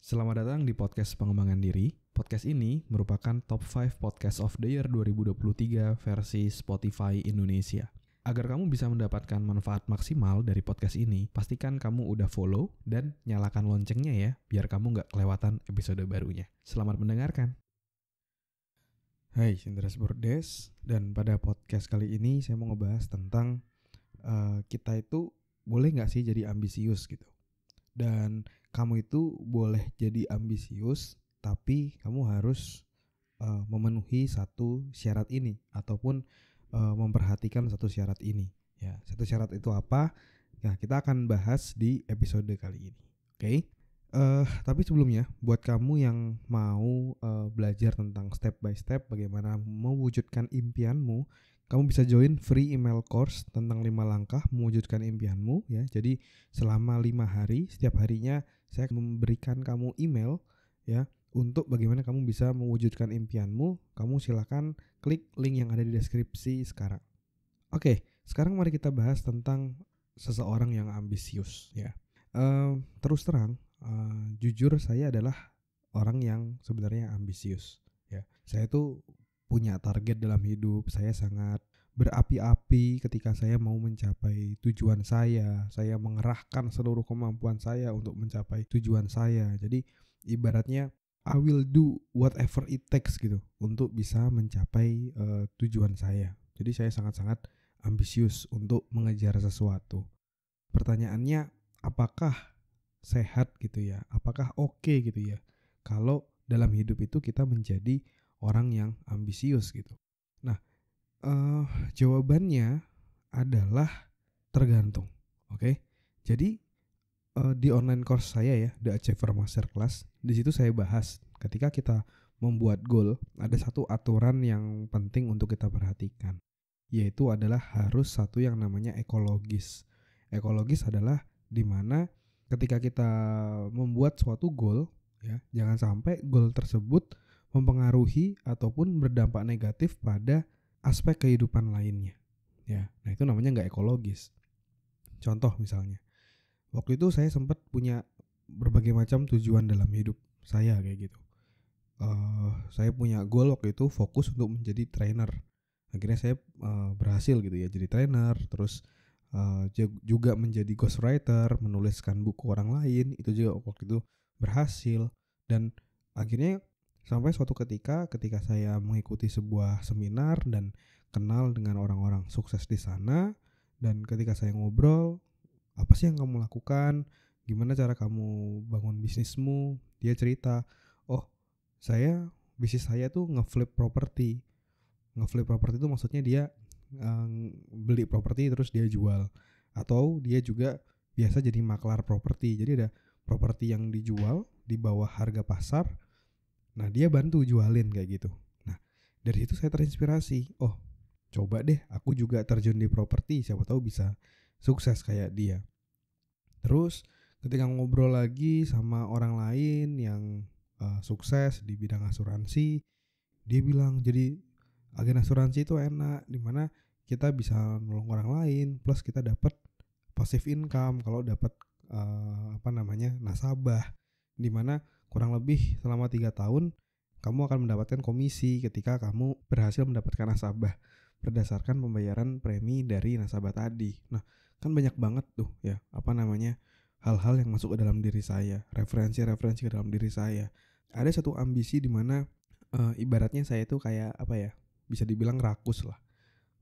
Selamat datang di podcast pengembangan diri. Podcast ini merupakan top 5 podcast of the year 2023 versi Spotify Indonesia. Agar kamu bisa mendapatkan manfaat maksimal dari podcast ini, pastikan kamu udah follow dan nyalakan loncengnya ya, biar kamu nggak kelewatan episode barunya. Selamat mendengarkan. Hai, Indras Bordes, dan pada podcast kali ini saya mau ngebahas tentang kita itu boleh nggak sih jadi ambisius gitu. Dan kamu itu boleh jadi ambisius, tapi kamu harus memenuhi satu syarat ini ataupun memperhatikan satu syarat ini. Ya, satu syarat itu apa? Nah, kita akan bahas di episode kali ini. Oke? Tapi sebelumnya, buat kamu yang mau belajar tentang step by step bagaimana mewujudkan impianmu, kamu bisa join free email course tentang 5 langkah mewujudkan impianmu ya. Jadi selama 5 hari, setiap harinya saya memberikan kamu email ya untuk bagaimana kamu bisa mewujudkan impianmu. Kamu silakan klik link yang ada di deskripsi sekarang. Oke, sekarang mari kita bahas tentang seseorang yang ambisius ya. Terus terang, jujur saya adalah orang yang sebenarnya ambisius ya. Saya tuh punya target dalam hidup. Saya sangat berapi-api ketika saya mau mencapai tujuan saya. Saya mengerahkan seluruh kemampuan saya untuk mencapai tujuan saya. Jadi ibaratnya I will do whatever it takes gitu untuk bisa mencapai tujuan saya. Jadi saya sangat-sangat ambisius untuk mengejar sesuatu. Pertanyaannya, apakah sehat gitu ya? Apakah oke gitu ya? Kalau dalam hidup itu kita menjadi orang yang ambisius gitu. Nah, jawabannya adalah tergantung. Oke? Jadi di online course saya ya, The Achiever Masterclass, di situ saya bahas ketika kita membuat goal, ada satu aturan yang penting untuk kita perhatikan, yaitu adalah harus satu yang namanya ekologis. Ekologis adalah di mana ketika kita membuat suatu goal, ya, jangan sampai goal tersebut mempengaruhi ataupun berdampak negatif pada aspek kehidupan lainnya. Ya, nah itu namanya nggak ekologis. Contoh misalnya, waktu itu saya sempat punya berbagai macam tujuan dalam hidup saya kayak gitu. Saya punya goal waktu itu fokus untuk menjadi trainer. Akhirnya saya berhasil gitu ya jadi trainer. Terus juga menjadi ghostwriter, menuliskan buku orang lain. Itu juga waktu itu berhasil. Dan akhirnya sampai suatu ketika saya mengikuti sebuah seminar dan kenal dengan orang-orang sukses di sana. Dan ketika saya ngobrol, apa sih yang kamu lakukan? Gimana cara kamu bangun bisnismu? Dia cerita, oh bisnis saya tuh ngeflip properti. Ngeflip properti itu maksudnya dia beli properti terus dia jual. Atau dia juga biasa jadi maklar properti. Jadi ada properti yang dijual di bawah harga pasar. Nah dia bantu jualin kayak gitu. Nah dari situ saya terinspirasi. Oh coba deh aku juga terjun di properti. Siapa tahu bisa sukses kayak dia. Terus ketika ngobrol lagi sama orang lain yang sukses di bidang asuransi, dia bilang jadi agen asuransi itu enak, dimana kita bisa nolong orang lain, plus kita dapat passive income kalau dapat nasabah, dimana kurang lebih selama 3 tahun kamu akan mendapatkan komisi ketika kamu berhasil mendapatkan nasabah berdasarkan pembayaran premi dari nasabah tadi. Nah, kan banyak banget tuh ya, hal-hal yang masuk ke dalam diri saya, referensi ke dalam diri saya. Ada satu ambisi di mana ibaratnya saya itu kayak bisa dibilang rakus lah.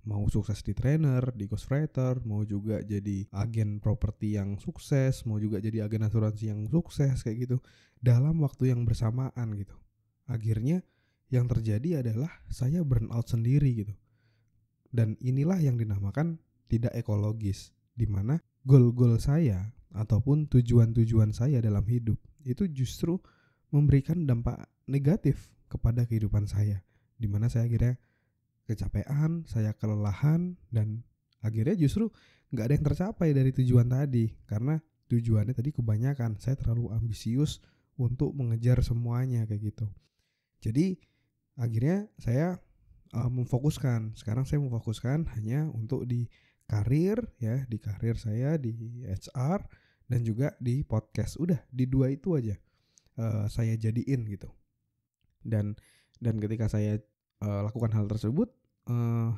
Mau sukses di trainer, di ghostwriter, mau juga jadi agen properti yang sukses, mau juga jadi agen asuransi yang sukses kayak gitu dalam waktu yang bersamaan gitu. Akhirnya yang terjadi adalah saya burn out sendiri gitu. Dan inilah yang dinamakan tidak ekologis, di mana goal-goal saya ataupun tujuan-tujuan saya dalam hidup itu justru memberikan dampak negatif kepada kehidupan saya, di mana saya akhirnya kecapean, saya kelelahan, dan akhirnya justru nggak ada yang tercapai dari tujuan tadi karena tujuannya tadi kebanyakan saya terlalu ambisius untuk mengejar semuanya kayak gitu. Jadi akhirnya saya sekarang saya memfokuskan hanya untuk di karir ya, di karir saya di HR dan juga di podcast. Udah di 2 itu aja. saya jadiin gitu. Dan ketika saya lakukan hal tersebut,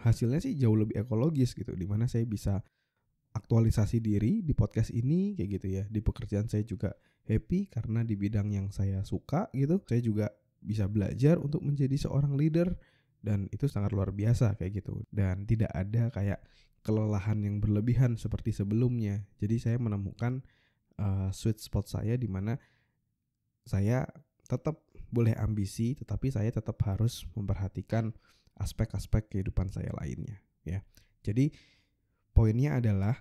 hasilnya sih jauh lebih ekologis gitu, dimana saya bisa aktualisasi diri di podcast ini kayak gitu ya. Di pekerjaan saya juga happy karena di bidang yang saya suka gitu. Saya juga bisa belajar untuk menjadi seorang leader dan itu sangat luar biasa kayak gitu. Dan tidak ada kayak kelelahan yang berlebihan seperti sebelumnya. Jadi saya menemukan sweet spot saya di mana saya tetap boleh ambisi tetapi saya tetap harus memperhatikan aspek-aspek kehidupan saya lainnya ya. Jadi poinnya adalah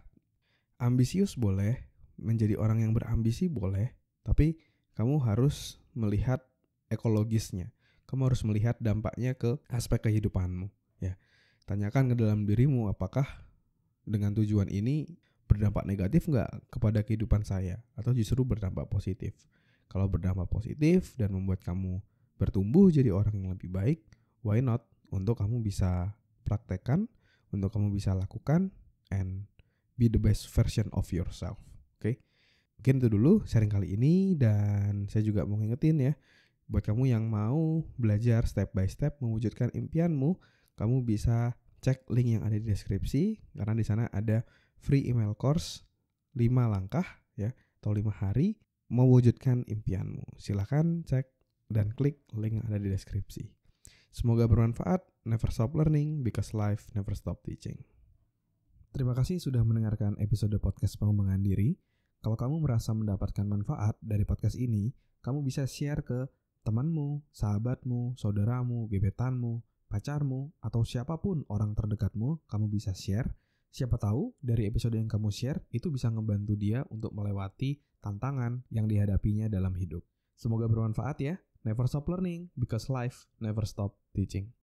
ambisius boleh, menjadi orang yang berambisi boleh, tapi kamu harus melihat ekologisnya. Kamu harus melihat dampaknya ke aspek kehidupanmu ya. Tanyakan ke dalam dirimu, apakah dengan tujuan ini berdampak negatif nggak kepada kehidupan saya atau justru berdampak positif. Kalau berdampak positif dan membuat kamu bertumbuh jadi orang yang lebih baik, why not? Untuk kamu bisa praktekkan, untuk kamu bisa lakukan, and be the best version of yourself. Oke? Mungkin itu dulu sharing kali ini, dan saya juga mau ngingetin ya, buat kamu yang mau belajar step by step mewujudkan impianmu, kamu bisa cek link yang ada di deskripsi, karena di sana ada free email course 5 langkah ya, atau 5 hari mewujudkan impianmu. Silakan cek dan klik link yang ada di deskripsi. Semoga bermanfaat. Never stop learning because life never stop teaching. Terima kasih sudah mendengarkan episode podcast pengembangan diri. Kalau kamu merasa mendapatkan manfaat dari podcast ini, kamu bisa share ke temanmu, sahabatmu, saudaramu, gebetanmu, pacarmu, atau siapapun orang terdekatmu. Kamu bisa share. Siapa tahu dari episode yang kamu share itu bisa ngebantu dia untuk melewati tantangan yang dihadapinya dalam hidup. Semoga bermanfaat ya. Never stop learning because life never stop teaching.